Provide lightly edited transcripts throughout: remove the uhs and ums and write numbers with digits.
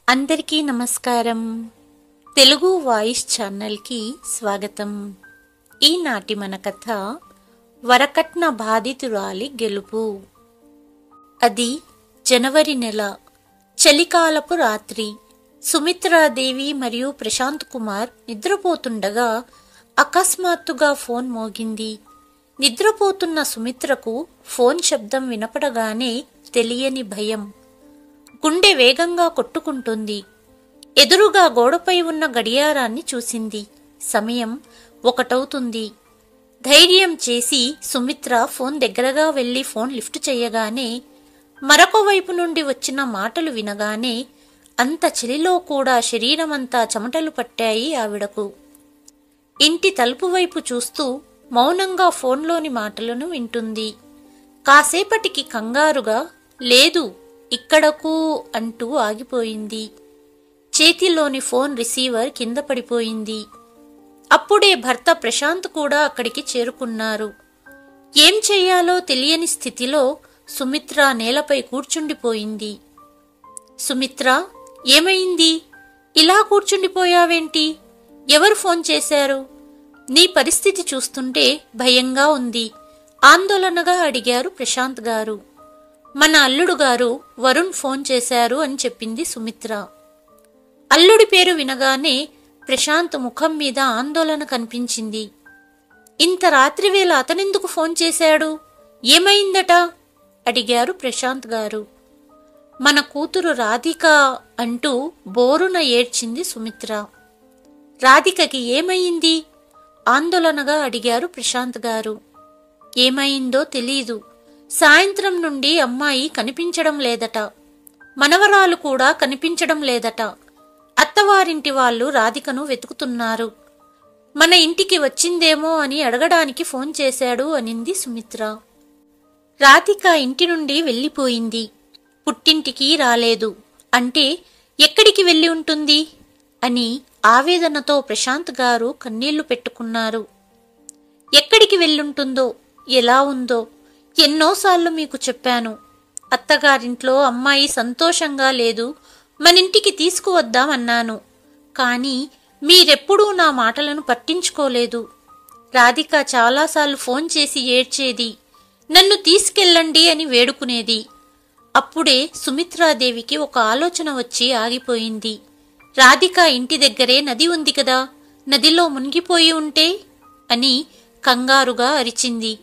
అందరికీ నమస్కారం. తెలుగు వాయిస్ ఛానల్కి స్వాగతం. ఈనాటి మన కథ వరకట్న బాధితురాలి గెలుపు. అది జనవరి నెల, చలికాలపు రాత్రి. సుమిత్రాదేవి మరియు ప్రశాంత్ కుమార్ నిద్రపోతుండగా అకస్మాత్తుగా ఫోన్ మోగింది. నిద్రపోతున్న సుమిత్రకు ఫోన్ శబ్దం వినపడగానే తెలియని భయం. గుండె వేగంగా కొట్టుకుంటుంది. ఎదురుగా గోడపై ఉన్న గడియారాన్ని చూసింది. సమయం 1 ధైర్యం చేసి సుమిత్ర ఫోన్ దగ్గరగా వెళ్లి ఫోన్ లిఫ్ట్ చేయగానే మరొక వైపు నుండి వచ్చిన మాటలు వినగానే అంత చలిలో కూడా శరీరమంతా చెమటలు పట్టాయి ఆవిడకు. ఇంటి తలుపు వైపు చూస్తూ మౌనంగా ఫోన్లోని మాటలను వింటుంది. కాసేపటికి కంగారుగా లేదు ఇక్కడకు అంటూ ఆగిపోయింది. చేతిలోని ఫోన్ రిసీవర్ కింద పడిపోయింది. అప్పుడే భర్త ప్రశాంత్ కూడా అక్కడికి చేరుకున్నారు. ఏం చెయ్యాలో తెలియని స్థితిలో సుమిత్ర నేలపై కూర్చుండిపోయింది. సుమిత్ర, ఏమైంది? ఇలా కూర్చుండిపోయావేంటి? ఎవరు ఫోన్ చేశారు? నీ పరిస్థితి చూస్తుంటే భయంగా ఉంది, ఆందోళనగా అడిగారు ప్రశాంత్ గారు. మన అల్లుడు గారు వరుణ్ ఫోన్ చేశారు అని చెప్పింది సుమిత్ర. అల్లుడి పేరు వినగానే ప్రశాంత్ ముఖం మీద ఆందోళన కనిపించింది. ఇంత రాత్రివేళ అతనెందుకు ఫోన్ చేశాడు? ఏమైందట? అడిగారు ప్రశాంత్ గారు. మన కూతురు రాధిక అంటూ బోరున ఏడ్చింది సుమిత్ర. రాధికకి ఏమయ్యింది? ఆందోళనగా అడిగారు ప్రశాంత్ గారు. ఏమైందో తెలీదు. సాయంత్రం నుండి అమ్మాయి కనిపించడం లేదట. మనవరాలు కూడా కనిపించడం లేదట. అత్తవారింటి వాళ్ళు రాధికను వెతుకుతున్నారు. మన ఇంటికి వచ్చిందేమో అని అడగడానికి ఫోన్ చేశాడు అనింది సుమిత్ర. రాధిక ఇంటి నుండి వెళ్ళిపోయింది. పుట్టింటికి రాలేదు అంటే ఎక్కడికి వెళ్ళి ఉంటుంది అని ఆవేదనతో ప్రశాంత్ గారు కన్నీళ్లు పెట్టుకున్నారు. ఎక్కడికి వెళ్ళుంటుందో, ఎలా ఉందో ఎన్నోసార్లు మీకు చెప్పాను. అత్తగారింట్లో అమ్మాయి సంతోషంగా లేదు, మనింటికి తీసుకువద్దామన్నాను. కానీ మీరెప్పుడూ నా మాటలను పట్టించుకోలేదు. రాధిక చాలాసార్లు ఫోన్ చేసి ఏడ్చేది, నన్ను తీసుకెళ్ళండి అని వేడుకునేది. అప్పుడే సుమిత్రాదేవికి ఒక ఆలోచన వచ్చి ఆగిపోయింది. రాధిక ఇంటి దగ్గరే నది ఉంది కదా, నదిలో మునిగిపోయి ఉంటే అని కంగారుగా అరిచింది.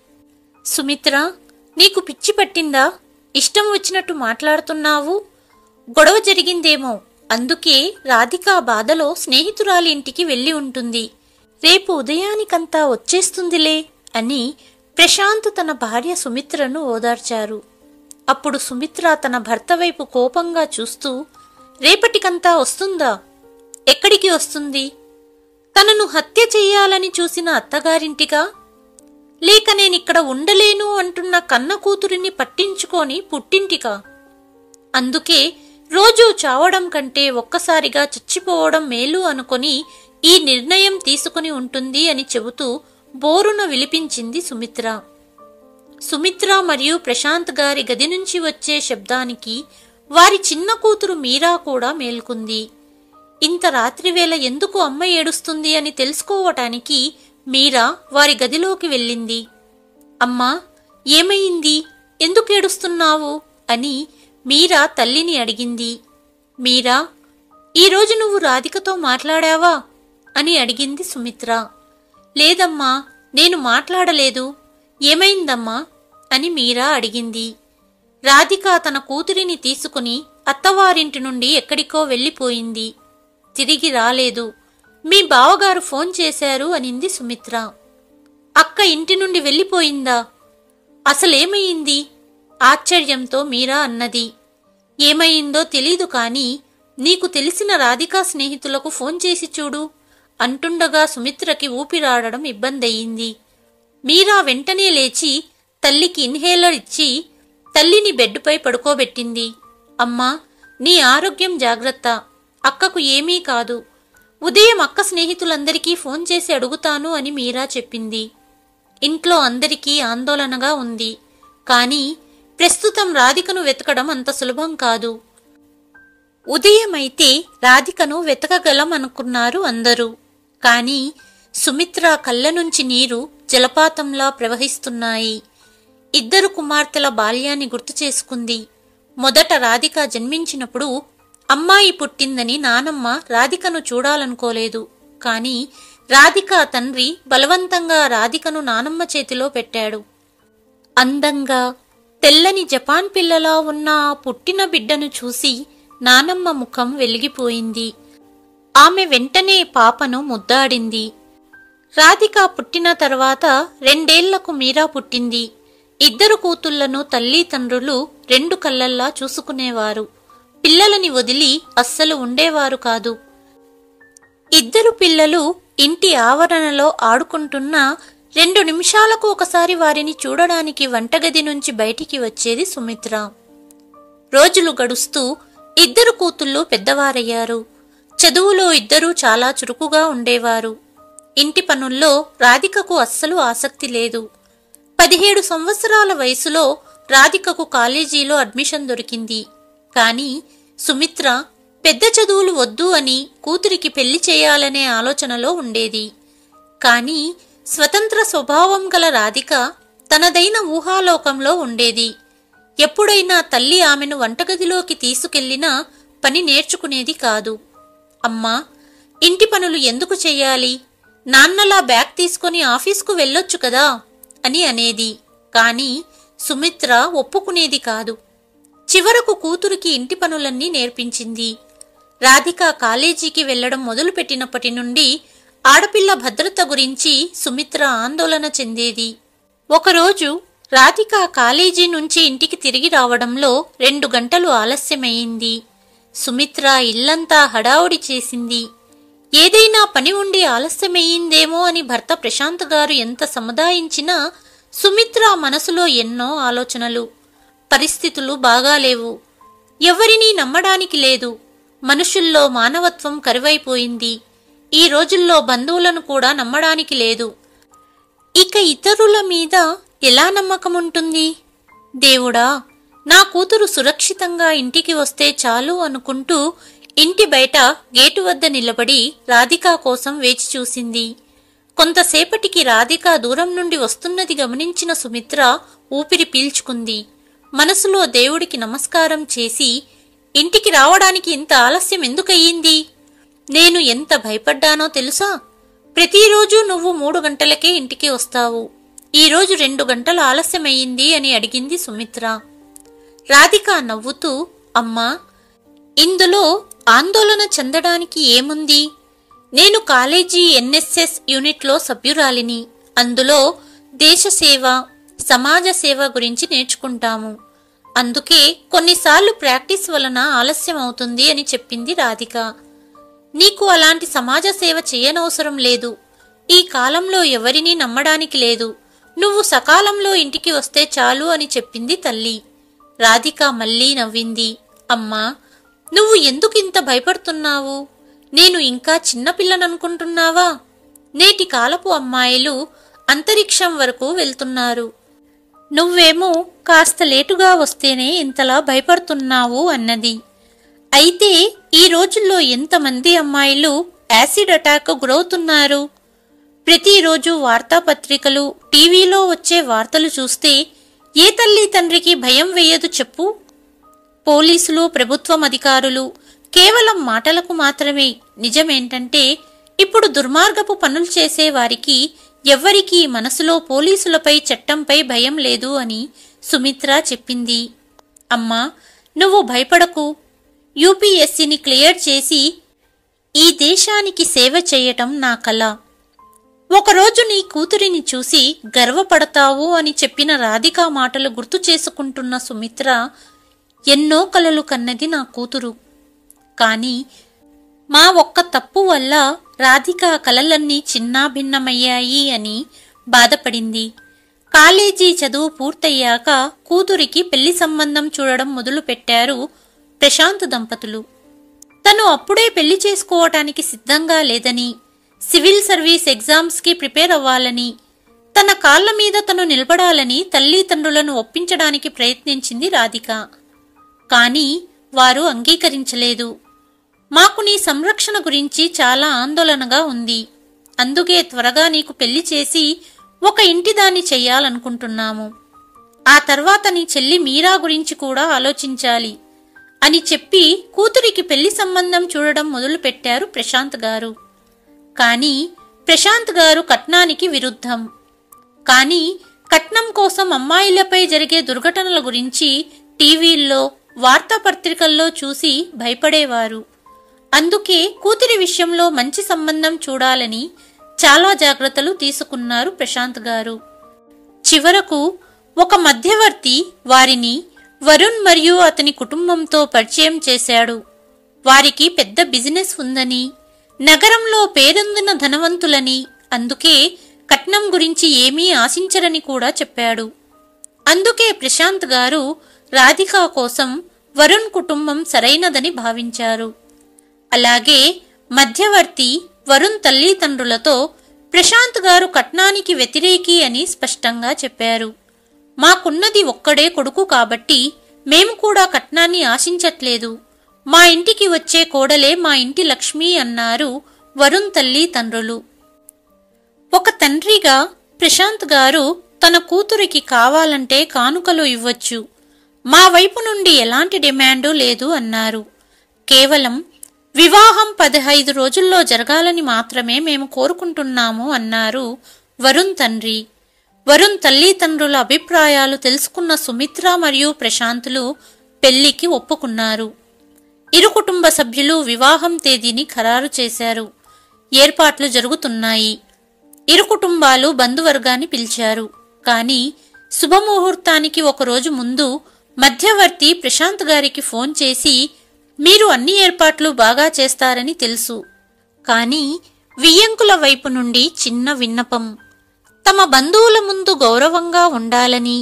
సుమిత్ర, నీకు పిచ్చి పట్టిందా? ఇష్టం వచ్చినట్టు మాట్లాడుతున్నావు. గొడవ జరిగిందేమో, అందుకే రాధిక బాధలో స్నేహితురాలి ఇంటికి వెళ్ళి ఉంటుంది. రేపు ఉదయానికంతా వచ్చేస్తుందిలే అని ప్రశాంత్ తన భార్య సుమిత్రను ఓదార్చారు. అప్పుడు సుమిత్ర తన భర్త వైపు కోపంగా చూస్తూ, రేపటికంతా వస్తుందా? ఎక్కడికి వస్తుంది? తనను హత్య చెయ్యాలని చూసిన అత్తగారింటిగా, లేక నేనిక్కడ ఉండలేను అంటున్న కన్న కూతురిని పట్టించుకొని పుట్టింటికా? అందుకే రోజూ చావడం కంటే ఒక్కసారిగా చచ్చిపోవడం మేలు అనుకొని ఈ నిర్ణయం తీసుకుని ఉంటుంది అని చెబుతూ బోరున విలిపించింది సుమిత్ర. సుమిత్ర మరియు ప్రశాంత్ గారి గది నుంచి వచ్చే శబ్దానికి వారి చిన్న కూతురు మీరా కూడా మేల్కొంది. ఇంత రాత్రివేళ ఎందుకు అమ్మ ఏడుస్తుంది అని తెలుసుకోవటానికి మీరా వారి గదిలోకి వెళ్ళింది. అమ్మా, ఏమయ్యింది? ఎందుకు ఏడుస్తున్నావు అని మీరా తల్లిని అడిగింది. మీరా, ఈరోజు నువ్వు రాధికతో మాట్లాడావా అని అడిగింది సుమిత్ర. లేదమ్మా, నేను మాట్లాడలేదు. ఏమైందమ్మా అని మీరా అడిగింది. రాధిక తన కూతురిని తీసుకుని అత్తవారింటి నుండి ఎక్కడికో వెళ్ళిపోయింది. తిరిగి రాలేదు. మీ బావగారు ఫోన్ చేశారు అనింది సుమిత్ర. అక్క ఇంటి నుండి వెళ్ళిపోయిందా? అసలేమయ్యింది? ఆశ్చర్యంతో మీరా అన్నది. ఏమయ్యిందో తెలీదు, కానీ నీకు తెలిసిన రాధికా స్నేహితులకు ఫోన్ చేసి చూడు అంటుండగా సుమిత్రకి ఊపిరాడడం ఇబ్బందయ్యింది. మీరా వెంటనే లేచి తల్లికి ఇన్హేలర్ ఇచ్చి తల్లిని బెడ్పై పడుకోబెట్టింది. అమ్మా, నీ ఆరోగ్యం జాగ్రత్త, అక్కకు ఏమీ కాదు. ఉదయం అక్క స్నేహితులందరికీ ఫోన్ చేసి అడుగుతాను అని మీరా చెప్పింది. ఇంట్లో అందరికీ ఆందోళనగా ఉంది. కానీ ప్రస్తుతం రాధికను వెతకడం అంత సులభం కాదు. ఉదయమైతే రాధికను వెతకగలం అనుకున్నారు అందరూ. కాని సుమిత్ర కళ్ళ నుంచి నీరు జలపాతంలా ప్రవహిస్తున్నాయి. ఇద్దరు కుమార్తెల బాల్యాన్ని గుర్తు చేసుకుంది. మొదట రాధిక జన్మించినప్పుడు అమ్మాయి పుట్టిందని నానమ్మ రాధికను చూడాలనుకోలేదు. కాని రాధిక తండ్రి బలవంతంగా రాధికను నానమ్మ చేతిలో పెట్టాడు. అందంగా తెల్లని జపాన్ పిల్లలా ఉన్న ఆ పుట్టిన బిడ్డను చూసి నానమ్మ ముఖం వెలిగిపోయింది. ఆమె వెంటనే పాపను ముద్దాడింది. రాధిక పుట్టిన తర్వాత 2 ఏళ్లకు మీరా పుట్టింది. ఇద్దరు కూతుళ్లను తల్లి తండ్రులు 2 కళ్ళల్లా చూసుకునేవారు. పిల్లలని వదిలి అస్సలు ఉండేవారు కాదు. ఇద్దరు పిల్లలు ఇంటి ఆవరణలో ఆడుకుంటున్నా 2 నిమిషాలకు ఒకసారి వారిని చూడడానికి వంటగది నుంచి బయటికి వచ్చేది సుమిత్ర. రోజులు గడుస్తూ ఇద్దరు కూతుళ్ళు పెద్దవారయ్యారు. చదువులో ఇద్దరూ చాలా చురుకుగా ఉండేవారు. ఇంటి పనుల్లో రాధికకు అస్సలు ఆసక్తి లేదు. 17 సంవత్సరాల వయసులో రాధికకు కాలేజీలో అడ్మిషన్ దొరికింది. కాని సుమిత్ర పెద్ద చదువులు వద్దు అని కూతురికి పెళ్లి చేయాలనే ఆలోచనలో ఉండేది. కాని స్వతంత్ర స్వభావం గల రాధిక తనదైన ఊహాలోకంలో ఉండేది. ఎప్పుడైనా తల్లి ఆమెను వంటగదిలోకి తీసుకెళ్లినా పని నేర్చుకునేది కాదు. అమ్మా, ఇంటి పనులు ఎందుకు చెయ్యాలి? నాన్నలా బ్యాగ్ తీసుకుని ఆఫీస్కు వెళ్ళొచ్చు కదా అని అనేది. కాని సుమిత్ర ఒప్పుకునేది కాదు. చివరకు కూతురికి ఇంటి పనులన్నీ నేర్పించింది. రాధిక కాలేజీకి వెళ్లడం మొదలుపెట్టినప్పటి నుండి ఆడపిల్ల భద్రత గురించి సుమిత్ర ఆందోళన చెందేది. ఒకరోజు రాధిక కాలేజీ నుంచి ఇంటికి తిరిగి రావడంలో 2 గంటలు ఆలస్యమయ్యింది. సుమిత్ర ఇల్లంతా హడావుడి చేసింది. ఏదైనా పని ఉండి ఆలస్యమయ్యిందేమో అని భర్త ప్రశాంత్ గారు ఎంత సముదాయించినా సుమిత్ర మనసులో ఎన్నో ఆలోచనలు. పరిస్థితులు బాగాలేవు. ఎవరినీ నమ్మడానికి లేదు. మనుషుల్లో మానవత్వం కరువైపోయింది. ఈ రోజుల్లో బంధువులను కూడా నమ్మడానికి లేదు. ఇక ఇతరుల మీద ఎలా నమ్మకముంటుంది? దేవుడా, నా కూతురు సురక్షితంగా ఇంటికి వస్తే చాలు అనుకుంటూ ఇంటి బయట గేటు వద్ద నిలబడి రాధిక కోసం వేచి చూసింది. కొంతసేపటికి రాధిక దూరం నుండి వస్తున్నది గమనించిన సుమిత్ర ఊపిరి పీల్చుకుంది. మనసులో దేవుడికి నమస్కారం చేసి, ఇంటికి రావడానికి ఇంత ఆలస్యం ఎందుకయ్యింది? నేను ఎంత భయపడ్డానో తెలుసా? ప్రతిరోజు నువ్వు 3 గంటలకే ఇంటికి వస్తావు. ఈరోజు 2 గంటలు ఆలస్యమయ్యింది అని అడిగింది సుమిత్ర. రాధిక నవ్వుతూ, అమ్మా, ఇందులో ఆందోళన చెందడానికి ఏముంది? నేను కాలేజీ ఎన్ఎస్ఎస్ యూనిట్లో సభ్యురాలిని. అందులో దేశసేవ, సమాజ సేవ గురించి నేర్చుకుంటాము. అందుకే కొన్నిసార్లు ప్రాక్టీస్ వలన ఆలస్యం అవుతుంది అని చెప్పింది రాధిక. నీకు అలాంటి సమాజ సేవ చేయనవసరం లేదు. ఈ కాలంలో ఎవరినీ నమ్మడానికి లేదు. నువ్వు సకాలంలో ఇంటికి వస్తే చాలు అని చెప్పింది తల్లి. రాధిక మళ్లీ నవ్వింది. అమ్మా, నువ్వు ఎందుకింత భయపడుతున్నావు? నేను ఇంకా చిన్నపిల్లననుకుంటున్నావా? నేటి కాలపు అమ్మాయిలు అంతరిక్షం వరకు వెళ్తున్నారు. నువ్వేమో కాస్త లేటుగా వస్తేనే ఇంతలా భయపడుతున్నావు అన్నది. అయితే ఈ రోజుల్లో ఎంతమంది అమ్మాయిలు యాసిడ్ అటాక్ గురవుతున్నారు? ప్రతిరోజు వార్తాపత్రికలు, టీవీలో వచ్చే వార్తలు చూస్తే ఏ తల్లి తండ్రికి భయం వేయదు చెప్పు? పోలీసులు, ప్రభుత్వం అధికారులు కేవలం మాటలకు మాత్రమే. నిజమేంటంటే ఇప్పుడు దుర్మార్గపు పనులు చేసే వారికి ఎవ్వరికీ మనసులో పోలీసులపై, చట్టంపై భయం లేదు అని సుమిత్ర చెప్పింది. అమ్మా, నువ్వు భయపడకు. యూపీఎస్సీని క్లియర్ చేసి ఈ దేశానికి సేవ చేయటం నా కల. ఒకరోజు నీ కూతురిని చూసి గర్వపడతావు అని చెప్పిన రాధిక మాటలు గుర్తు చేసుకుంటున్న సుమిత్ర, ఎన్నో కలలు కన్నది నా కూతురు. కాని మా ఒక్క తప్పు వల్ల రాధిక కలలన్నీ చిన్నాభిన్నమయ్యాయి అని బాధపడింది. కాలేజీ చదువు పూర్తయ్యాక కూతురికి పెళ్లి సంబంధం చూడడం మొదలుపెట్టారు ప్రశాంత్ దంపతులు. తను అప్పుడే పెళ్లి చేసుకోవటానికి సిద్ధంగా లేదని, సివిల్ సర్వీస్ ఎగ్జామ్స్కి ప్రిపేర్ అవ్వాలని, తన కాళ్ల మీద తను నిలబడాలని తల్లిదండ్రులను ఒప్పించడానికి ప్రయత్నించింది రాధిక. కాని వారు అంగీకరించలేదు. మాకు నీ సంరక్షణ గురించి చాలా ఆందోళనగా ఉంది. అందుకే త్వరగా నీకు పెళ్లి చేసి ఒక ఇంటిదాన్ని చెయ్యాలనుకుంటున్నాము. ఆ తర్వాత నీ చెల్లి మీరా గురించి కూడా ఆలోచించాలి అని చెప్పి కూతురికి పెళ్లి సంబంధం చూడడం మొదలుపెట్టారు ప్రశాంత్ గారు. కానీ ప్రశాంత్ గారు కట్నానికి విరుద్ధం. కానీ కట్నం కోసం అమ్మాయిలపై జరిగే దుర్ఘటనల గురించి టీవీల్లో, వార్తాపత్రికల్లో చూసి భయపడేవారు. అందుకే కూతురి విషయంలో మంచి సంబంధం చూడాలని చాలా జాగ్రత్తలు తీసుకున్నారు ప్రశాంత్ గారు. చివరకు ఒక మధ్యవర్తి వారిని వరుణ్ మరియు అతని కుటుంబంతో పరిచయం చేశాడు. వారికి పెద్ద బిజినెస్ ఉందని, నగరంలో పేరొందిన ధనవంతులని, అందుకే కట్నం గురించి ఏమీ ఆశించరని కూడా చెప్పాడు. అందుకే ప్రశాంత్ గారు రాధిక కోసం వరుణ్ కుటుంబం సరైనదని భావించారు. అలాగే మధ్యవర్తి వరుణ్ తల్లిదండ్రులతో ప్రశాంత్ గారు కట్నానికి వ్యతిరేకి అని స్పష్టంగా చెప్పారు. మాకున్నది ఒక్కడే కొడుకు కాబట్టి మేము కూడా కట్నాన్ని ఆశించట్లేదు. మా ఇంటికి వచ్చే కోడలే మా ఇంటి లక్ష్మి అన్నారు వరుణ్ తల్లిదండ్రులు. ఒక తండ్రిగా ప్రశాంత్ గారు తన కూతురికి కావాలంటే కానుకలు ఇవ్వచ్చు, మా వైపు నుండి ఎలాంటి డిమాండు లేదు అన్నారు. కేవలం వివాహం 15 రోజుల్లో జరగాలని మాత్రమే మేము కోరుకుంటున్నాము అన్నారు వరుణ్ తండ్రి. వరుణ్ తల్లిదండ్రుల అభిప్రాయాలు తెలుసుకున్న సుమిత్ర మరియు ప్రశాంతులు పెళ్లికి ఒప్పుకున్నారు. ఇరు కుటుంబ సభ్యులు వివాహం తేదీని ఖరారు చేశారు. ఏర్పాట్లు జరుగుతున్నాయి. ఇరు కుటుంబాలు బంధువర్గాన్ని పిలిచారు. కానీ శుభముహూర్తానికి ఒకరోజు ముందు మధ్యవర్తి ప్రశాంత్ గారికి ఫోన్ చేసి, మీరు అన్ని ఏర్పాట్లు బాగా చేస్తారని తెలుసు, కానీ వియ్యంకుల వైపు నుండి చిన్న విన్నపం. తమ బంధువుల ముందు గౌరవంగా ఉండాలని,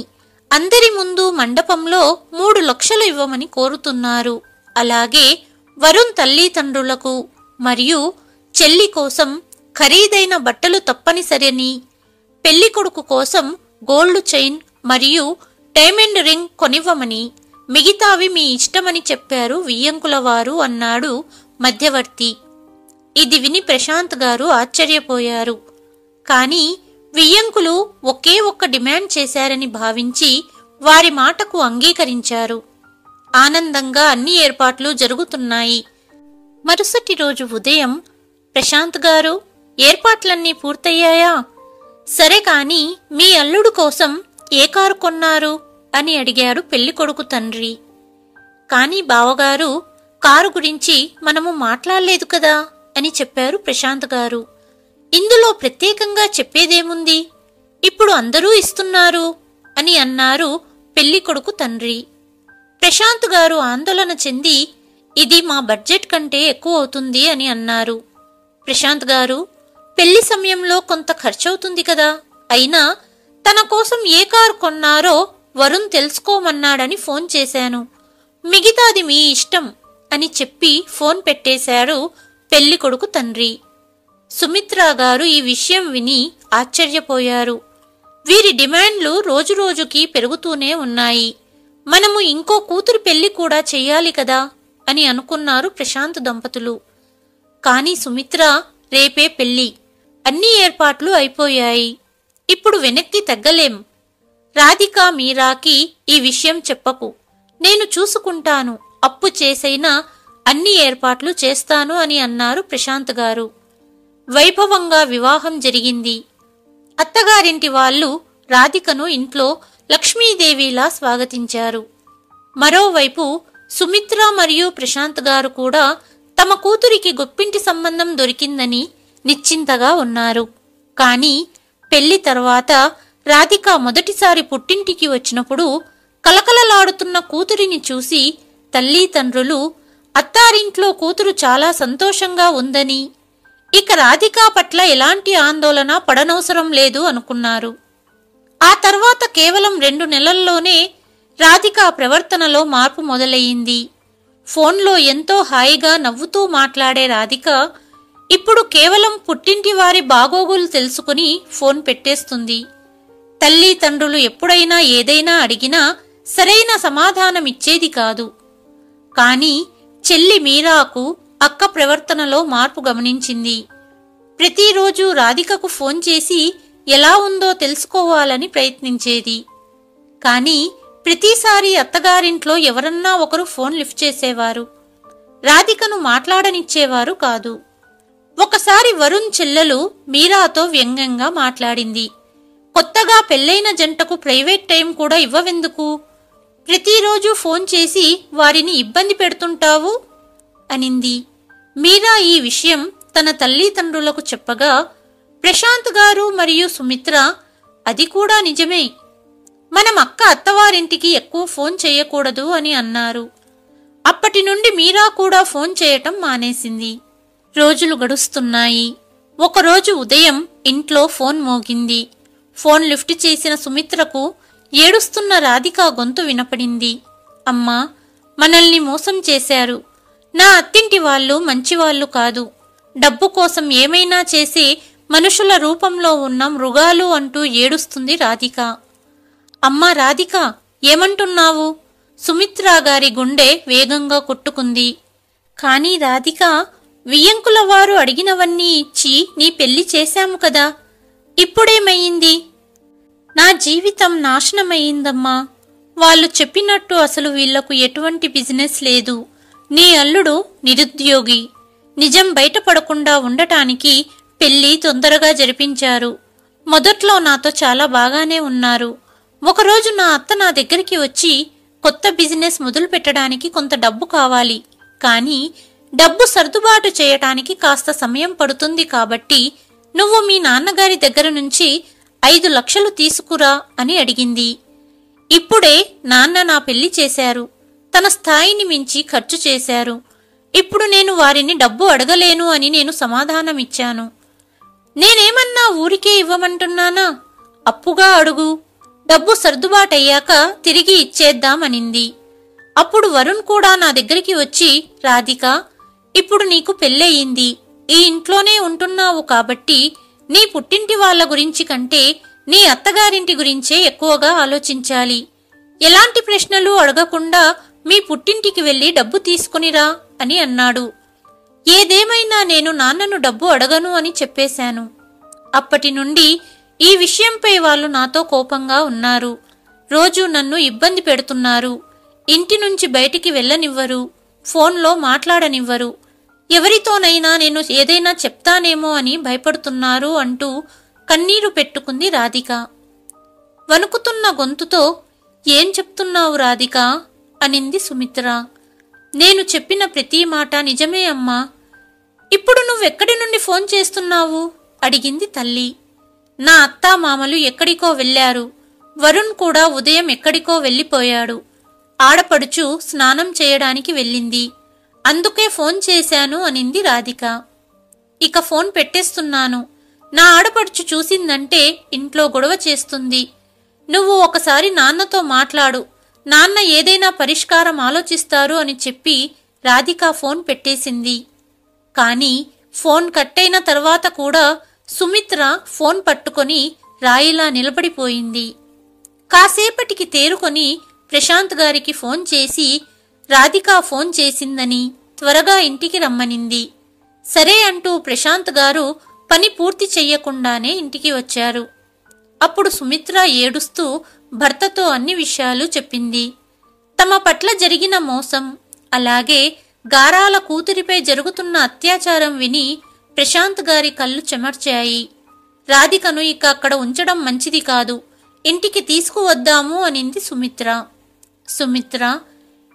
అందరి ముందు మండపంలో 3 లక్షలు ఇవ్వమని కోరుతున్నారు. అలాగే వరుణ్ తల్లిదండ్రులకు మరియు చెల్లి కోసం ఖరీదైన బట్టలు తప్పనిసరిని, పెళ్లి కొడుకు కోసం గోల్డ్ చైన్ మరియు డైమండ్ రింగ్ కొనివ్వమని, మిగతావి మీ ఇష్టమని చెప్పారు వియ్యంకుల వారు అన్నాడు మధ్యవర్తి. ఇది విని ప్రశాంత్ గారు ఆశ్చర్యపోయారు. కానీ వియ్యంకులు ఒకే ఒక్క డిమాండ్ చేశారని భావించి వారి మాటకు అంగీకరించారు. ఆనందంగా అన్ని ఏర్పాట్లు జరుగుతున్నాయి. మరుసటి రోజు ఉదయం ప్రశాంత్ గారు, ఏర్పాట్లన్నీ పూర్తయ్యాయా? సరే, కానీ మీ అల్లుడు కోసం ఏ కారు కొన్నారు అని అడిగాడు పెళ్లికొడుకు తండ్రి. కానీ బావగారు, కారు గురించి మనము మాట్లాడలేదు కదా అని చెప్పారు ప్రశాంత్ గారు. ఇందులో ప్రత్యేకంగా చెప్పేదేముంది, ఇప్పుడు అందరూ ఇస్తున్నారు అని అన్నారు పెళ్లికొడుకు తండ్రి. ప్రశాంత్ గారు ఆందోళన చెంది, ఇది మా బడ్జెట్ కంటే ఎక్కువ అవుతుంది అని అన్నారు. ప్రశాంత్ గారు, పెళ్లి సమయంలో కొంత ఖర్చవుతుంది కదా, అయినా తన కోసం ఏ కారు కొన్నారో వరుణ్ తెలుసుకోమన్నాడని ఫోన్ చేశాను, మిగతాది మీ ఇష్టం అని చెప్పి ఫోన్ పెట్టేశాడు పెళ్లికొడుకు తండ్రి. సుమిత్ర గారు ఈ విషయం విని ఆశ్చర్యపోయారు. వీరి డిమాండ్లు రోజురోజుకి పెరుగుతూనే ఉన్నాయి. మనము ఇంకో కూతురు పెళ్లి కూడా చెయ్యాలి కదా అని అనుకున్నారు ప్రశాంత్ దంపతులు. కానీ సుమిత్ర, రేపే పెళ్లి, అన్ని ఏర్పాట్లు అయిపోయాయి, ఇప్పుడు వెనక్కి తగ్గలేం. రాధిక, మీరాకి ఈ విషయం చెప్పకు, నేను చూసుకుంటాను, అప్పు చేసైనా అన్ని ఏర్పాట్లు చేస్తాను అని అన్నారు ప్రశాంత్ గారు. వైభవంగా వివాహం జరిగింది. అత్తగారింటి వాళ్ళు రాధికను ఇంట్లో లక్ష్మీదేవిలా స్వాగతించారు. మరోవైపు సుమిత్ర మరియు ప్రశాంత్ గారు కూడా తమ కూతురికి గొప్పింటి సంబంధం దొరికిందని నిశ్చింతగా ఉన్నారు. కానీ పెళ్లి తర్వాత రాధిక మొదటిసారి పుట్టింటికి వచ్చినప్పుడు కలకలలాడుతున్న కూతురిని చూసి తల్లిదండ్రులు అత్తారింట్లో కూతురు చాలా సంతోషంగా ఉందని, ఇక రాధిక పట్ల ఎలాంటి ఆందోళన పడనవసరం లేదు అనుకున్నారు. ఆ తర్వాత కేవలం 2 నెలల్లోనే రాధిక ప్రవర్తనలో మార్పు మొదలయ్యింది. ఫోన్లో ఎంతో హాయిగా నవ్వుతూ మాట్లాడే రాధిక ఇప్పుడు కేవలం పుట్టింటి వారి బాగోగులు తెలుసుకుని ఫోన్ పెట్టేస్తుంది. తల్లిదండ్రులు ఎప్పుడైనా ఏదైనా అడిగినా సరైన సమాధానం ఇచ్చేది కాదు. కాని చెల్లి మీరాకు అక్క ప్రవర్తనలో మార్పు గమనించింది. ప్రతిరోజు రాధికకు ఫోన్ చేసి ఎలా ఉందో తెలుసుకోవాలని ప్రయత్నించేది. కాని ప్రతిసారి అత్తగారింట్లో ఎవరన్నా ఒకరు ఫోన్ లిఫ్ట్ చేసేవారు. రాధికను మాట్లాడనిచ్చేవారు కాదు. ఒకసారి వరుణ్ చెల్లెలు మీరాతో వ్యంగ్యంగా మాట్లాడింది. కొత్తగా పెళ్లైన జంటకు ప్రైవేట్ టైం కూడా ఇవ్వవెందుకు? ప్రతిరోజు ఫోన్ చేసి వారిని ఇబ్బంది పెడుతుంటావు అనింది. మీరా ఈ విషయం తన తల్లిదండ్రులకు చెప్పగా ప్రశాంత్ గారు మరియు సుమిత్ర అది కూడా నిజమే, మనం అక్క అత్తవారింటికి ఎక్కువ ఫోన్ చేయకూడదు అని అన్నారు. అప్పటి నుండి మీరా కూడా ఫోన్ చేయటం మానేసింది. రోజులు గడుస్తున్నాయి. ఒకరోజు ఉదయం ఇంట్లో ఫోన్ మోగింది. ఫోన్ లిఫ్ట్ చేసిన సుమిత్రకు ఏడుస్తున్న రాధిక గొంతు వినపడింది. అమ్మా, మనల్ని మోసం చేశారు. నా అత్తింటి వాళ్ళు మంచివాళ్లు కాదు. డబ్బు కోసం ఏమైనా చేసే మనుషుల రూపంలో ఉన్న మృగాలు అంటూ ఏడుస్తుంది రాధిక. అమ్మా రాధిక, ఏమంటున్నావు? సుమిత్ర గారి గుండె వేగంగా కొట్టుకుంది. కానీ రాధిక, వియ్యంకుల వారు అడిగినవన్నీ ఇచ్చి నీ పెళ్లి చేశాము కదా, ఇప్పుడేమయ్యింది? నా జీవితం నాశనమయ్యిందమ్మా. వాళ్ళు చెప్పినట్టు అసలు వీళ్లకు ఎటువంటి బిజినెస్ లేదు. నీ అల్లుడు నిరుద్యోగి. నిజం బయటపడకుండా ఉండటానికి పెళ్లి తొందరగా జరిపించారు. మొదట్లో నాతో చాలా బాగానే ఉన్నారు. ఒకరోజు నా అత్త నా దగ్గరికి వచ్చి కొత్త బిజినెస్ మొదలు పెట్టడానికి కొంత డబ్బు కావాలి, కానీ డబ్బు సర్దుబాటు చేయటానికి కాస్త సమయం పడుతుంది కాబట్టి నువ్వు మీ నాన్నగారి దగ్గర నుంచి 5 లక్షలు తీసుకురా అని అడిగింది. ఇప్పుడే నాన్న నా పెళ్లి చేశారు. తన స్థాయిని మించి ఖర్చు చేశారు. ఇప్పుడు నేను వారిని డబ్బు అడగలేను అని నేను సమాధానమిచ్చాను. నేనేమన్నా ఊరికే ఇవ్వమంటున్నానా? అప్పుగా అడుగు, డబ్బు సర్దుబాటయ్యాక తిరిగి ఇచ్చేద్దామనింది. అప్పుడు వరుణ్ కూడా నా దగ్గరికి వచ్చి, రాధిక, ఇప్పుడు నీకు పెళ్ళయింది, ఈ ఇంట్లోనే ఉంటున్నావు కాబట్టి నీ పుట్టింటి వాళ్ల గురించి కంటే నీ అత్తగారింటి గురించే ఎక్కువగా ఆలోచించాలి. ఎలాంటి ప్రశ్నలు అడగకుండా మీ పుట్టింటికి వెళ్లి డబ్బు తీసుకునిరా అని అన్నాడు. ఏదేమైనా నేను నాన్నను డబ్బు అడగను అని చెప్పేశాను. అప్పటి నుండి ఈ విషయంపై వాళ్ళు నాతో కోపంగా ఉన్నారు. రోజు నన్ను ఇబ్బంది పెడుతున్నారు. ఇంటి నుంచి బయటికి వెళ్ళనివ్వరు, ఫోన్లో మాట్లాడనివ్వరు. ఎవరితోనైనా నేను ఏదైనా చెప్తానేమో అని భయపడుతున్నారు అంటూ కన్నీరు పెట్టుకుంది రాధిక. వణుకుతున్న గొంతుతో, ఏం చెప్తున్నావు రాధిక అనింది సుమిత్ర. నేను చెప్పిన ప్రతి మాట నిజమే అమ్మా. ఇప్పుడు నువ్వెక్కడి నుండి ఫోన్ చేస్తున్నావు అడిగింది తల్లి. నా అత్తా మామలు ఎక్కడికో వెళ్లారు. వరుణ్ కూడా ఉదయం ఎక్కడికో వెళ్లిపోయాడు. ఆడపడుచు స్నానం చేయడానికి వెళ్ళింది. అందుకే ఫోన్ చేశాను అనింది రాధిక. ఇక ఫోన్ పెట్టేస్తున్నాను. నా ఆడపడుచు చూసిందంటే ఇంట్లో గొడవ చేస్తుంది. నువ్వు ఒకసారి నాన్నతో మాట్లాడు, నాన్న ఏదైనా పరిష్కారం ఆలోచిస్తారు అని చెప్పి రాధిక ఫోన్ పెట్టేసింది. కాని ఫోన్ కట్టైన తర్వాత కూడా సుమిత్ర ఫోన్ పట్టుకొని రాయిలా నిలబడిపోయింది. కాసేపటికి తేరుకొని ప్రశాంత్ గారికి ఫోన్ చేసి రాధిక ఫోన్ చేసిందని త్వరగా ఇంటికి రమ్మనింది. సరే అంటూ ప్రశాంత్ గారు పని పూర్తి చెయ్యకుండానే ఇంటికి వచ్చారు. అప్పుడు సుమిత్ర ఏడుస్తూ భర్తతో అన్ని విషయాలు చెప్పింది. తమ పట్ల జరిగిన మోసం, అలాగే గారాల కూతురిపై జరుగుతున్న అత్యాచారం విని ప్రశాంత్ గారి కళ్ళు చెమర్చాయి. రాధికను ఇక అక్కడ ఉంచడం మంచిది కాదు, ఇంటికి తీసుకువద్దాము అనింది సుమిత్ర. సుమిత్ర,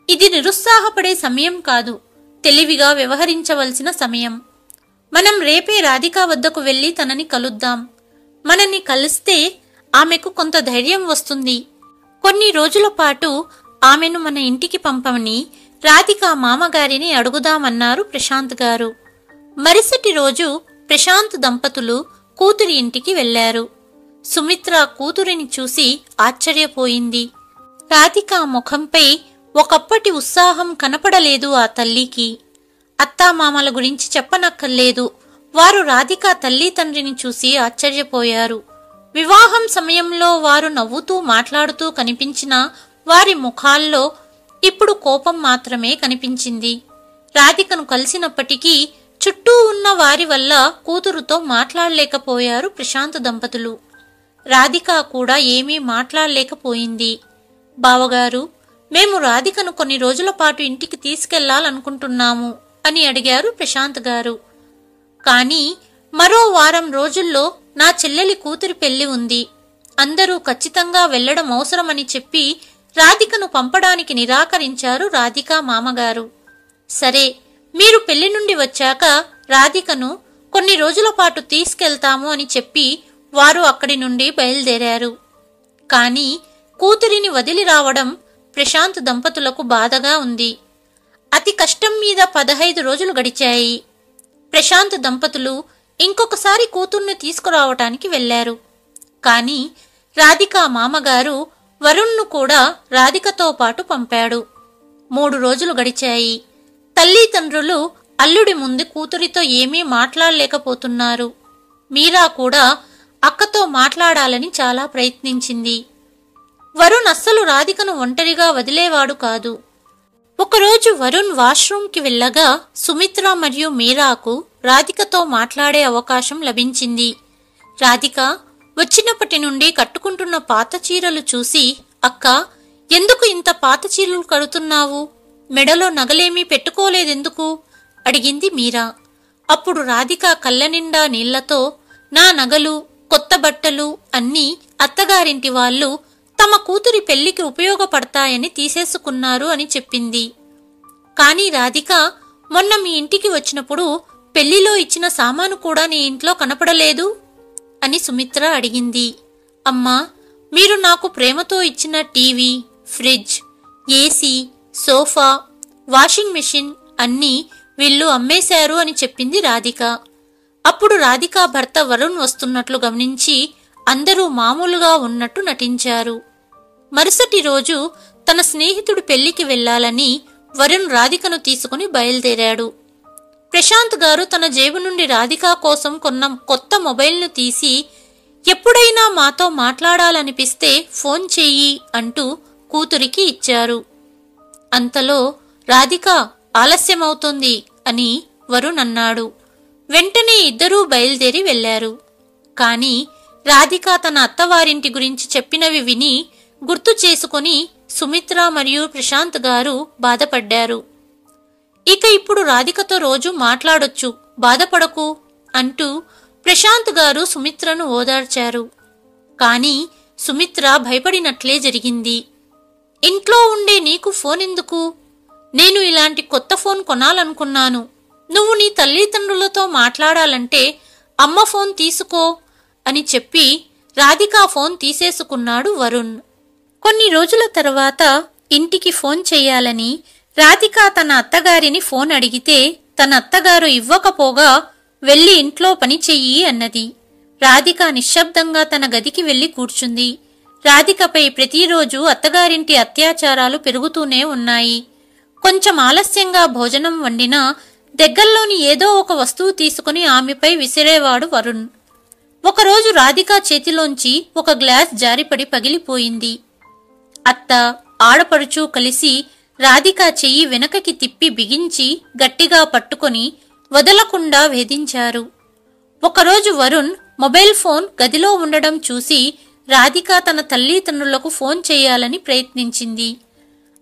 ఇది నిరుత్సాహపడే సమయం కాదు, తెలివిగా వ్యవహరించవలసిన సమయం. మనం రేపే రాధిక వద్దకు వెళ్లి తనని కలుద్దాం. మనని కలిస్తే ఆమెకు కొంత ధైర్యం వస్తుంది. కొన్ని రోజుల పాటు ఆమెను మన ఇంటికి పంపమని రాధిక మామగారిని అడుగుదామన్నారు ప్రశాంత్ గారు. మరుసటి రోజు ప్రశాంత్ దంపతులు కూతురి ఇంటికి వెళ్లారు. సుమిత్ర కూతురిని చూసి ఆశ్చర్యపోయింది. రాధిక ముఖంపై ఒకప్పటి ఉత్సాహం కనపడలేదు ఆ తల్లికి. అత్తామామల గురించి చెప్పనక్కర్లేదు. వారు రాధిక తల్లి తండ్రిని చూసి ఆశ్చర్యపోయారు. వివాహం సమయంలో వారు నవ్వుతూ మాట్లాడుతూ కనిపించిన వారి ముఖాల్లో ఇప్పుడు కోపం మాత్రమే కనిపించింది. రాధికను కలిసినప్పటికీ చుట్టూ ఉన్న వారి వల్ల కూతురుతో మాట్లాడలేకపోయారు ప్రశాంత్ దంపతులు. రాధిక కూడా ఏమీ మాట్లాడలేకపోయింది. బావగారు, మేము రాధికను కొన్ని రోజుల పాటు ఇంటికి తీసుకెళ్లాలనుకుంటున్నాము అని అడిగారు ప్రశాంత్ గారు. కానీ మరో వారం రోజుల్లో నా చెల్లెలి కూతురి పెళ్లి ఉంది. అందరూ ఖచ్చితంగా వెళ్లడం అవసరమని చెప్పి రాధికను పంపడానికి నిరాకరించారు రాధిక మామగారు. సరే, మీరు పెళ్లి నుండి వచ్చాక రాధికను కొన్ని రోజుల పాటు తీసుకెళ్తాము అని చెప్పి వారు అక్కడి నుండి బయలుదేరారు. కానీ కూతురిని వదిలి రావడం ప్రశాంత్ దంపతులకు బాధగా ఉంది. అతి కష్టం మీద 15 రోజులు గడిచాయి. ప్రశాంత్ దంపతులు ఇంకొకసారి కూతుర్ని తీసుకురావటానికి వెళ్లారు. కానీ రాధిక మామగారు వరుణ్ను కూడా రాధికతో పాటు పంపాడు. 3 రోజులు గడిచాయి. తల్లిదండ్రులు అల్లుడి ముందు కూతురితో ఏమీ మాట్లాడలేకపోతున్నారు. మీరా కూడా అక్కతో మాట్లాడాలని చాలా ప్రయత్నించింది. వరుణ్ అస్సలు రాధికను ఒంటరిగా వదిలేవాడు కాదు. ఒకరోజు వరుణ్ వాష్రూమ్కి వెళ్ళగా సుమిత్ర మరియు మీరాకు రాధికతో మాట్లాడే అవకాశం లభించింది. రాధిక వచ్చినప్పటి నుండి కట్టుకుంటున్న పాత చీరలు చూసి, అక్క, ఎందుకు ఇంత పాత చీరలు కడుతున్నావు? మెడలో నగలేమీ పెట్టుకోలేదెందుకు? అడిగింది మీరా. అప్పుడు రాధిక కళ్ళ నిండా నీళ్లతో, నా నగలు, కొత్త బట్టలు అన్నీ అత్తగారింటి వాళ్ళు తమ కూతురి పెళ్లికి ఉపయోగపడతాయని తీసేసుకున్నారు అని చెప్పింది. కానీ రాధిక, మొన్న మీ ఇంటికి వచ్చినప్పుడు పెళ్లిలో ఇచ్చిన సామాను కూడా నీ ఇంట్లో కనపడలేదు అని సుమిత్ర అడిగింది. అమ్మా, మీరు నాకు ప్రేమతో ఇచ్చిన TV, fridge, AC, sofa, washing machine అన్నీ వీళ్ళు అమ్మేశారు అని చెప్పింది రాధిక. అప్పుడు రాధిక భర్త వరుణ్ వస్తున్నట్లు గమనించి అందరూ మామూలుగా ఉన్నట్టు నటించారు. మరుసటి రోజు తన స్నేహితుడి పెళ్లికి వెళ్లాలని వరుణ్ రాధికను తీసుకుని బయలుదేరాడు. ప్రశాంత్ గారు తన జేబు నుండి రాధిక కోసం కొన్న కొత్త మొబైల్ను తీసి, ఎప్పుడైనా మాతో మాట్లాడాలనిపిస్తే ఫోన్ చెయ్యి అంటూ కూతురికి ఇచ్చారు. అంతలో రాధిక, ఆలస్యమవుతోంది అని వరుణ్ అన్నాడు. వెంటనే ఇద్దరూ బయలుదేరి వెళ్లారు. కాని రాధిక తన అత్తవారింటి గురించి చెప్పినవి విని గుర్తు చేసుకుని సుమిత్ర మరియు ప్రశాంత్ గారు బాధపడ్డారు. ఇక ఇప్పుడు రాధికతో రోజు మాట్లాడొచ్చు, బాధపడకు అంటూ ప్రశాంత్ గారు సుమిత్రను ఓదార్చారు. కాని సుమిత్ర భయపడినట్లే జరిగింది. ఇంట్లో ఉండే నీకు ఫోన్ ఎందుకు? నేను ఇలాంటి కొత్త ఫోన్ కొనాలనుకున్నాను. నువ్వు నీ తల్లిదండ్రులతో మాట్లాడాలంటే అమ్మ ఫోన్ తీసుకో అని చెప్పి రాధిక ఫోన్ తీసేసుకున్నాడు వరుణ్. కొన్ని రోజుల తర్వాత ఇంటికి ఫోన్ చెయ్యాలని రాధిక తన అత్తగారిని ఫోన్ అడిగితే తన అత్తగారు ఇవ్వకపోగా వెళ్లి ఇంట్లో పని చెయ్యి అన్నది. రాధిక నిశ్శబ్దంగా తన గదికి వెళ్లి కూర్చుంది. రాధికపై ప్రతిరోజు అత్తగారింటి అత్యాచారాలు పెరుగుతూనే ఉన్నాయి. కొంచెం ఆలస్యంగా భోజనం వండినా దగ్గర్లోని ఏదో ఒక వస్తువు తీసుకుని ఆమెపై విసిరేవాడు వరుణ్. ఒకరోజు రాధిక చేతిలోంచి ఒక గ్లాస్ జారిపడి పగిలిపోయింది. అత్త, ఆడపడుచు కలిసి రాధిక చెయ్యి వెనకకి తిప్పి బిగించి గట్టిగా పట్టుకొని వదలకుండా వేధించారు. ఒకరోజు వరుణ్ మొబైల్ ఫోన్ గదిలో ఉండడం చూసి రాధిక తన తల్లిదండ్రులకు ఫోన్ చేయాలని ప్రయత్నించింది.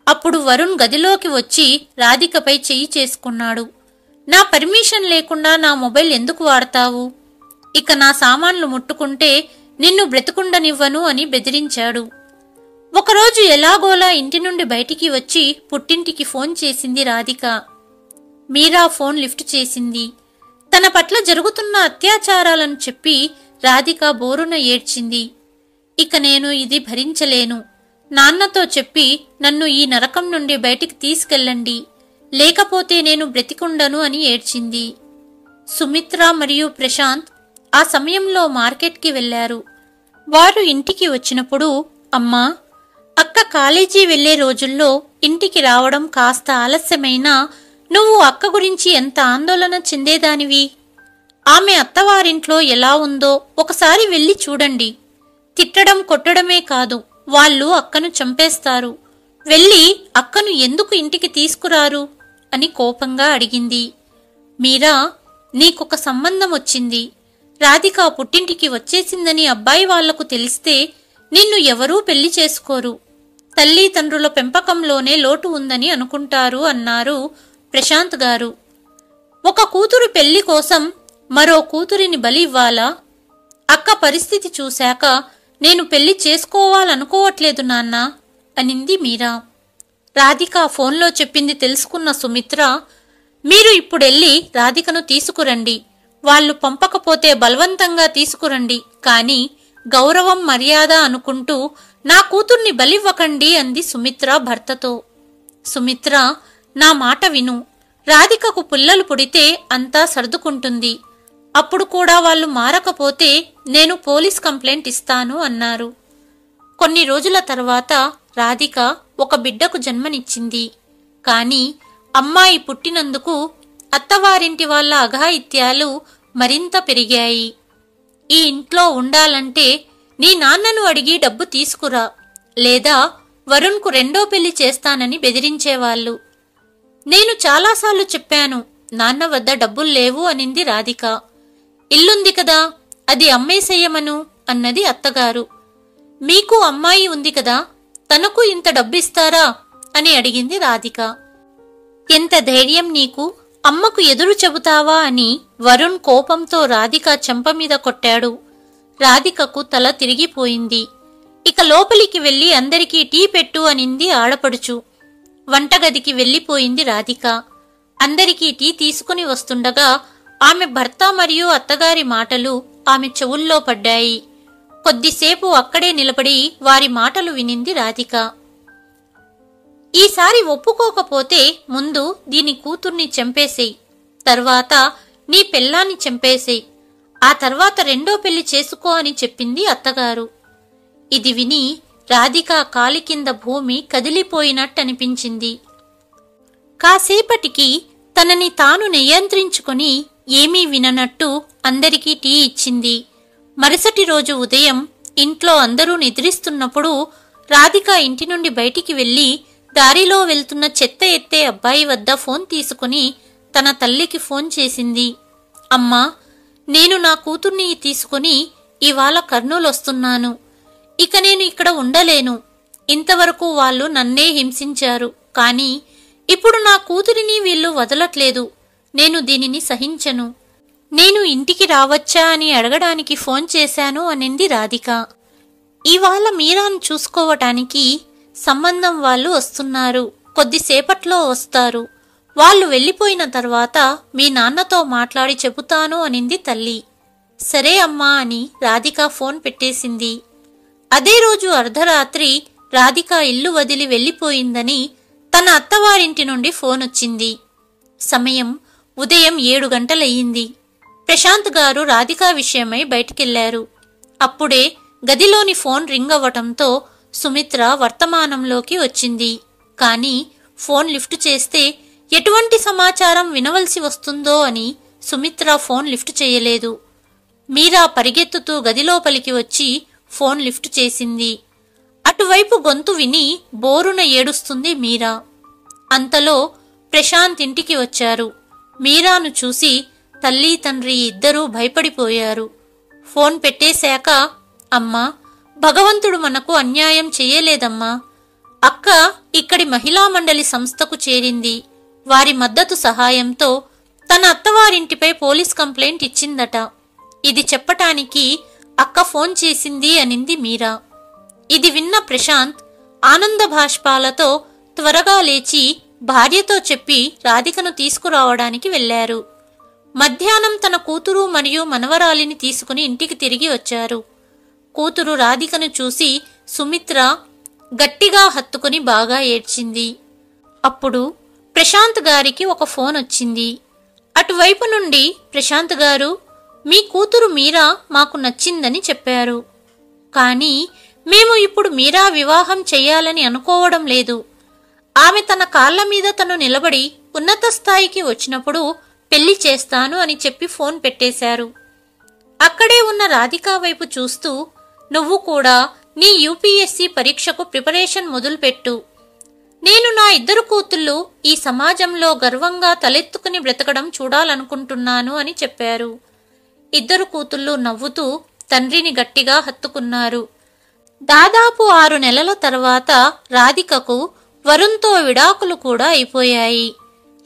అప్పుడు వరుణ్ గదిలోకి వచ్చి రాధికపై చెయ్యి చేసుకున్నాడు. నా పర్మిషన్ లేకుండా నా మొబైల్ ఎందుకు వాడతావు? ఇక నా సామాన్లు ముట్టుకుంటే నిన్ను బ్రతుకుండనివ్వను అని బెదిరించాడు. ఒకరోజు ఎలాగోలా ఇంటి నుండి బయటికి వచ్చి పుట్టింటికి ఫోన్ చేసింది రాధిక. మీరా ఫోన్ లిఫ్ట్ చేసింది. తన పట్ల జరుగుతున్న అత్యాచారాలను చెప్పి రాధిక బోరున ఏడ్చింది. ఇక నేను ఇది భరించలేను. నాన్నతో చెప్పి నన్ను ఈ నరకం నుండి బయటికి తీసుకెళ్ళండి, లేకపోతే నేను బ్రతికుండను అని ఏడ్చింది. సుమిత్ర మరియు ప్రశాంత్ ఆ సమయంలో మార్కెట్కి వెళ్లారు. వారు ఇంటికి వచ్చినప్పుడు, అమ్మా, అక్క కాలేజీ వెళ్లే రోజుల్లో ఇంటికి రావడం కాస్త ఆలస్యమైనా నువ్వు అక్క గురించి ఎంత ఆందోళన చెందేదానివి. ఆమె అత్తవారింట్లో ఎలా ఉందో ఒకసారి వెళ్లి చూడండి. తిట్టడం కొట్టడమే కాదు, వాళ్ళు అక్కను చంపేస్తారు. వెళ్ళి అక్కను ఎందుకు ఇంటికి తీసుకురారు అని కోపంగా అడిగింది. మీరా, నీకొక సంబంధం వచ్చింది. రాధిక పుట్టింటికి వచ్చేసిందని అబ్బాయి వాళ్లకు తెలిస్తే నిన్ను ఎవరూ పెళ్లి చేసుకోరు. తల్లి తండ్రుల పెంపకంలోనే లోటు ఉందని అనుకుంటారు అన్నారు ప్రశాంత్ గారు. ఒక కూతురు పెళ్లి కోసం మరో కూతురిని బలి ఇవ్వాలా? అక్క పరిస్థితి చూశాక నేను పెళ్లి చేసుకోవాలనుకోవట్లేదు నాన్న అనింది మీరా. రాధిక ఫోన్లో చెప్పింది తెలుసుకున్న సుమిత్ర, మీరు ఇప్పుడెళ్ళి రాధికను తీసుకురండి. వాళ్ళు పంపకపోతే బలవంతంగా తీసుకురండి, కాని గౌరవం మర్యాద అనుకుంటూ నా కూతుర్ని బలివ్వకండి అంది సుమిత్ర భర్తతో. సుమిత్ర, నా మాట విను. రాధికకు పిల్లలు పుడితే అంతా సర్దుకుంటుంది. అప్పుడు కూడా వాళ్ళు మారకపోతే నేను పోలీస్ కంప్లైంట్ ఇస్తాను అన్నారు. కొన్ని రోజుల తర్వాత రాధిక ఒక బిడ్డకు జన్మనిచ్చింది. కాని అమ్మాయి పుట్టినందుకు అత్తవారింటి వాళ్ళ అఘాయిత్యాలు మరింత పెరిగాయి. ఈ ఇంట్లో ఉండాలంటే నీ నాన్నను అడిగి డబ్బు తీసుకురా, లేదా వరుణ్కు రెండో పెళ్లి చేస్తానని బెదిరించేవాళ్లు. నేను చాలాసార్లు చెప్పాను, నాన్న వద్ద డబ్బులు లేవు అనింది రాధిక. ఇల్లుంది కదా, అది అమ్మేసేయమను అన్నది అత్తగారు. మీకు అమ్మాయి ఉంది కదా, తనకు ఇంత డబ్బిస్తారా అని అడిగింది రాధిక. ఎంత ధైర్యం నీకు, అమ్మకు ఎదురు చెబుతావా అని వరుణ్ కోపంతో రాధిక చెంపమీద కొట్టాడు. రాధికకు తల తిరిగిపోయింది. ఇక లోపలికి వెళ్లి అందరికీ టీ పెట్టు అనింది ఆడపడుచు. వంటగదికి వెళ్లిపోయింది రాధిక. అందరికీ టీ తీసుకుని వస్తుండగా ఆమె భర్త మరియు అత్తగారి మాటలు ఆమె చెవుల్లో పడ్డాయి. కొద్దిసేపు అక్కడే నిలబడి వారి మాటలు వినింది రాధిక. ఈసారి ఒప్పుకోకపోతే ముందు దీని కూతుర్ని చంపేసేయ్, తర్వాత నీ పెళ్ళాన్ని చంపేసేయ్, ఆ తర్వాత రెండో పెళ్లి చేసుకో అని చెప్పింది అత్తగారు. ఇది విని రాధిక కాలి కింద భూమి కదిలిపోయినట్టనిపించింది. కాసేపటికి తనని తాను నియంత్రించుకొని ఏమీ విననట్టు అందరికీ టీ ఇచ్చింది. మరుసటి రోజు ఉదయం ఇంట్లో అందరూ నిద్రిస్తున్నప్పుడు రాధిక ఇంటి నుండి బయటికి వెళ్లి దారిలో వెళ్తున్న చెత్త ఎత్తే అబ్బాయి వద్ద ఫోన్ తీసుకుని తన తల్లికి ఫోన్ చేసింది. అమ్మా, నేను నా కూతుర్ని తీసుకుని ఇవాళ కర్నూలు వస్తున్నాను. ఇక నేను ఇక్కడ ఉండలేను. ఇంతవరకు వాళ్ళు నన్నే హింసించారు, కానీ ఇప్పుడు నా కూతురిని వీళ్ళు వదలట్లేదు. నేను దీనిని సహించను. నేను ఇంటికి రావచ్చా అని అడగడానికి ఫోన్ చేశాను అనింది రాధిక. ఇవాళ మీరాను చూసుకోవటానికి సంబంధం వాళ్ళు వస్తున్నారు. కొద్దిసేపట్లో వస్తారు. వాళ్ళు వెళ్లిపోయిన తర్వాత మీ నాన్నతో మాట్లాడి చెబుతాను అనింది తల్లి. సరే అమ్మా అని రాధిక ఫోన్ పెట్టేసింది. అదే రోజు అర్ధరాత్రి రాధిక ఇల్లు వదిలి వెళ్లిపోయిందని తన అత్తవారింటి నుండి ఫోన్ వచ్చింది. సమయం ఉదయం 7 గంటలయ్యింది. ప్రశాంత్ గారు రాధిక విషయమై బయటికెళ్లారు. అప్పుడే గదిలోని ఫోన్ రింగ్ అవ్వటంతో సుమిత్ర వర్తమానంలోకి వచ్చింది. కాని ఫోన్ లిఫ్ట్ చేస్తే ఎటువంటి సమాచారం వినవలసి వస్తుందో అని సుమిత్ర ఫోన్ లిఫ్ట్ చేయలేదు. మీరా పరిగెత్తుతూ గదిలోపలికి వచ్చి ఫోన్ లిఫ్ట్ చేసింది. అటువైపు గొంతు విని బోరున ఏడుస్తుంది మీరా. అంతలో ప్రశాంత్ ఇంటికి వచ్చారు. మీరాను చూసి తల్లి తండ్రి ఇద్దరూ భయపడిపోయారు. ఫోన్ పెట్టేశాక, అమ్మా, భగవంతుడు మనకు అన్యాయం చెయ్యలేదమ్మా. అక్క ఇక్కడి మహిళా మండలి సంస్థకు చేరింది. వారి మద్దతు సహాయంతో తన అత్తవారింటిపై పోలీస్ కంప్లైంట్ ఇచ్చిందట. ఇది చెప్పటానికి అక్క ఫోన్ చేసింది అనింది మీరా. ఇది విన్న ప్రశాంత్ ఆనంద భాష్పాలతో త్వరగా లేచి భార్యతో చెప్పి రాధికను తీసుకురావడానికి వెళ్లారు. మధ్యాహ్నం తన కూతురు మరియు మనవరాలిని తీసుకుని ఇంటికి తిరిగి వచ్చారు. కూతురు రాధికను చూసి సుమిత్ర గట్టిగా హత్తుకుని బాగా ఏడ్చింది. అప్పుడు ప్రశాంత్ గారికి ఒక ఫోన్ వచ్చింది. అటువైపు నుండి ప్రశాంత్ గారు, మీ కూతురు మీరా మాకు నచ్చిందని చెప్పారు. కానీ మేము ఇప్పుడు మీరా వివాహం చెయ్యాలని అనుకోవడం లేదు. ఆమె తన కాళ్ల మీద తను నిలబడి ఉన్నత స్థాయికి వచ్చినప్పుడు పెళ్లి చేస్తాను అని చెప్పి ఫోన్ పెట్టేశారు. అక్కడే ఉన్న రాధిక వైపు చూస్తూ, నువ్వు కూడా నీ యూపీఎస్సీ పరీక్షకు ప్రిపరేషన్ మొదలుపెట్టు. నేను నా ఇద్దరు కూతుళ్ళు ఈ సమాజంలో గర్వంగా తలెత్తుకుని బ్రతకడం చూడాలనుకుంటున్నాను అని చెప్పారు. ఇద్దరు కూతుళ్ళు నవ్వుతూ తండ్రిని గట్టిగా హత్తుకున్నారు. దాదాపు 6 నెలల తర్వాత రాధికకు వరుణ్తో విడాకులు కూడా అయిపోయాయి.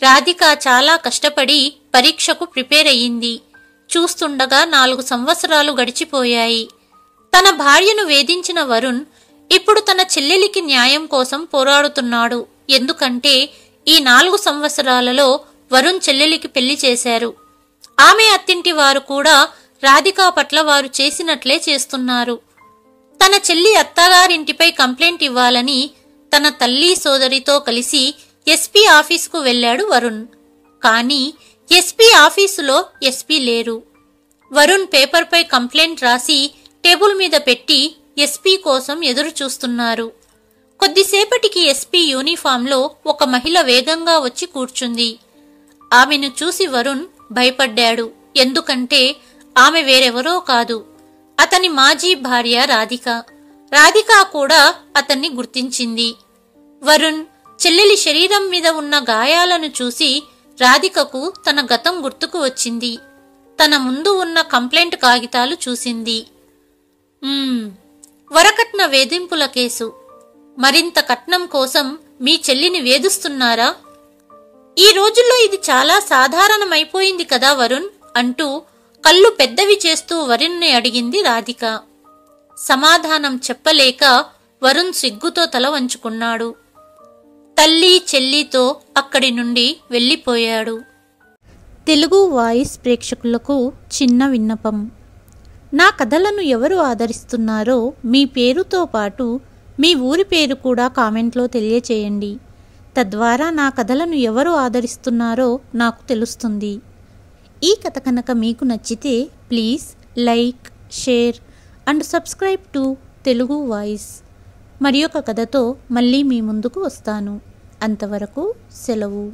రాధిక చాలా కష్టపడి పరీక్షకు ప్రిపేర్ అయ్యింది. చూస్తుండగా 4 సంవత్సరాలు గడిచిపోయాయి. తన భార్యను వేధించిన వరుణ్ ఇప్పుడు తన చెల్లెలికి న్యాయం కోసం పోరాడుతున్నాడు. ఎందుకంటే ఈ 4 సంవత్సరాలలో వరుణ్ చెల్లెలికి పెళ్లి చేశారు. ఆమె అత్తింటి వారు కూడా రాధిక పట్ల వారు చేసినట్లే చేస్తున్నారు. తన చెల్లి అత్తగారింటిపై కంప్లైంట్ ఇవ్వాలని తన తల్లి సోదరితో కలిసి ఎస్పీ ఆఫీసుకు వెళ్లాడు వరుణ్. కానీ ఎస్పీ ఆఫీసులో ఎస్పీ లేరు. వరుణ్ పేపర్పై కంప్లైంట్ రాసి టేబుల్ మీద పెట్టి ఎస్పీ కోసం ఎదురు చూస్తున్నారు. కొద్దిసేపటికి ఎస్పీ యూనిఫామ్లో ఒక మహిళ వేగంగా వచ్చి కూర్చుంది. ఆమెను చూసి వరుణ్ భయపడ్డాడు. ఎందుకంటే ఆమె వేరెవరో కాదు, అతని మాజీ భార్య రాధిక. రాధిక కూడా అతన్ని గుర్తించింది. వరుణ్ చెల్లెలి శరీరం మీద ఉన్న గాయాలను చూసి రాధికకు తన గతం గుర్తుకు వచ్చింది. తన ముందు ఉన్న కంప్లైంట్ కాగితాలు చూసింది. వరకట్న వేధింపుల కేసు. మరింత కట్నం కోసం మీ చెల్లిని వేధిస్తున్నారా? ఈ రోజుల్లో ఇది చాలా సాధారణమైపోయింది కదా వరుణ్ అంటూ కళ్ళు పెద్దవి చేస్తూ వరుణ్ని అడిగింది రాధిక. సమాధానం చెప్పలేక వరుణ్ సిగ్గుతో తల వంచుకున్నాడు. తల్లి చెల్లితో అక్కడి నుండి వెళ్ళిపోయాడు. తెలుగు వాయిస్ ప్రేక్షకులకు చిన్న విన్నపం. నా కథలను ఎవరు ఆదరిస్తున్నారో మీ పేరుతో పాటు మీ ఊరి పేరు కూడా కామెంట్లో తెలియచేయండి. తద్వారా నా కథలను ఎవరు ఆదరిస్తున్నారో నాకు తెలుస్తుంది. ఈ కథ కనుక మీకు నచ్చితే please like, share and subscribe to Telugu voice. మరి ఒక కథతో మళ్ళీ మీ ముందుకు వస్తాను. అంతవరకు సెలవు.